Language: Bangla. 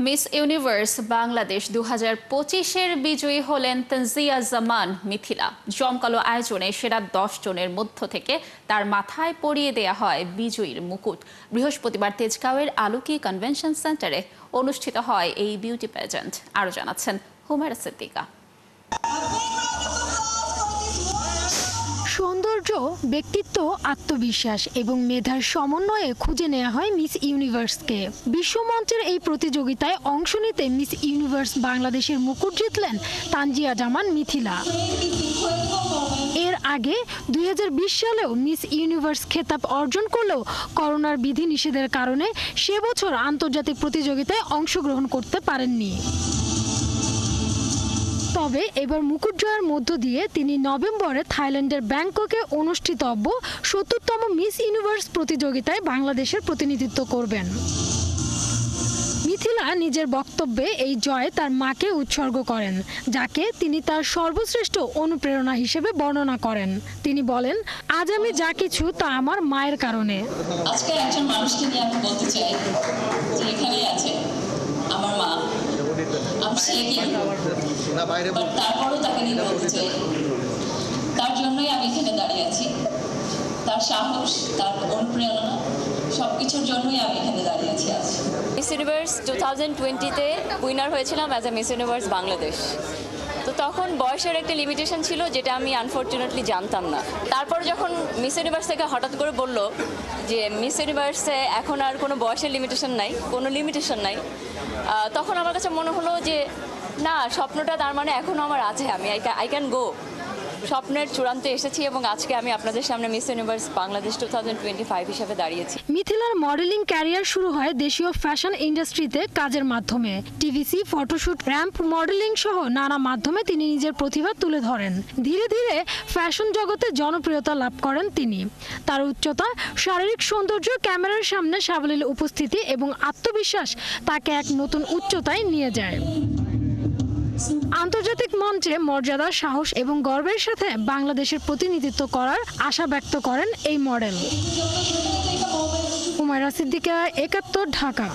মিস ইউনিভার্স বাংলাদেশ 2025-এর বিজয়ী হলেন তানজিয়া জামান মিথিলা। জমকালো আয়োজনে সেরা 10 জনের মধ্য থেকে তার মাথায় পরিয়ে দেয়া হয় বিজয়ীর মুকুট। বৃহস্পতিবার তেজগাঁওয়ের আলোকি কনভেনশন সেন্টারে অনুষ্ঠিত হয় এই বিউটি প্যাজেন্ট। আরও জানাচ্ছেন হুমায়রা সিদ্দিকা। সৌন্দর্য, ব্যক্তিত্ব, আত্মবিশ্বাস এবং মেধার সমন্বয়ে খুঁজে নেওয়া হয় মিস ইউনিভার্সকে। বিশ্বমঞ্চের এই প্রতিযোগিতায় অংশ নিতে মিস ইউনিভার্স বাংলাদেশের মুকুট জিতলেন তানজিয়া জামান মিথিলা। এর আগে 2020 সালেও মিস ইউনিভার্স খেতাব অর্জন করলেও করোনার বিধিনিষেধের কারণে সে বছর আন্তর্জাতিক প্রতিযোগিতায় অংশগ্রহণ করতে পারেননি। তবে এবার মুকুট জয়ের মধ্য দিয়ে তিনি নভেম্বরে থাইল্যান্ডের ব্যাংককে অনুষ্ঠিতব্য 70তম মিস ইউনিভার্স প্রতিযোগিতায় বাংলাদেশের প্রতিনিধিত্ব করবেন। মিথিলা নিজের বক্তব্যে এই জয়ে তার মাকে উৎসর্গ করেন, যাকে তিনি তার সর্বশ্রেষ্ঠ অনুপ্রেরণা হিসেবে বর্ণনা করেন। তিনি বলেন, আজ আমি যা কিছু তা আমার মায়ের কারণে। আজকে একজন মানুষকে নিয়ে আমি বলতে চাই যে এখানেই আছে আমার মা। তারপরও তাকে নিয়ে বলতে চাই, তার জন্যই আমি এখানে দাঁড়িয়ে আছি। তার সাহস, তার অনুপ্রেরণা, সবকিছুর জন্যই আমি এখানে দাঁড়িয়ে আছি আজ। মিস ইউনিভার্স 2020-তে উইনার হয়েছিলাম as a miss universe Bangladesh. তো তখন বয়সের একটা লিমিটেশন ছিল, যেটা আমি আনফর্চুনেটলি জানতাম না। তারপর যখন মিস ইউনিভার্স থেকে হঠাৎ করে বলল যে মিস ইউনিভার্সে এখন আর কোনো বয়সের লিমিটেশন নাই, কোনো লিমিটেশন নাই, তখন আমার কাছে মনে হলো যে না, স্বপ্নটা তার মানে এখনও আমার আছে, আমি আই ক্যান গো। স্বপ্নের চূড়ান্তে এসেছি এবং আজকে আমি আপনাদের সামনে মিস ইউনিভার্স বাংলাদেশ 2025 হিসেবে দাঁড়িয়েছি। মিথিলার মডেলিং ক্যারিয়ার শুরু হয় দেশীয় ফ্যাশন ইন্ডাস্ট্রিতে কাজের মাধ্যমে। টিভিসি, ফটোশুট, র্যাম্প মডেলিং সহ নানা মাধ্যমে তিনি নিজের প্রতিভা তুলে ধরেন। ধীরে ধীরে ফ্যাশন জগতে জনপ্রিয়তা লাভ করেন তিনি। তার উচ্চতা, শারীরিক সৌন্দর্য, ক্যামেরার সামনে সাবলীল উপস্থিতি এবং আত্মবিশ্বাস তাকে এক নতুন উচ্চতায় নিয়ে যায়। আন্তর্জাতিক মঞ্চে মর্যাদা, সাহস এবং গর্বের সাথে বাংলাদেশের প্রতিনিধিত্ব করার আশা ব্যক্ত করেন এই মডেল। হুমায়রা সিদ্দিকা, 71, ঢাকা।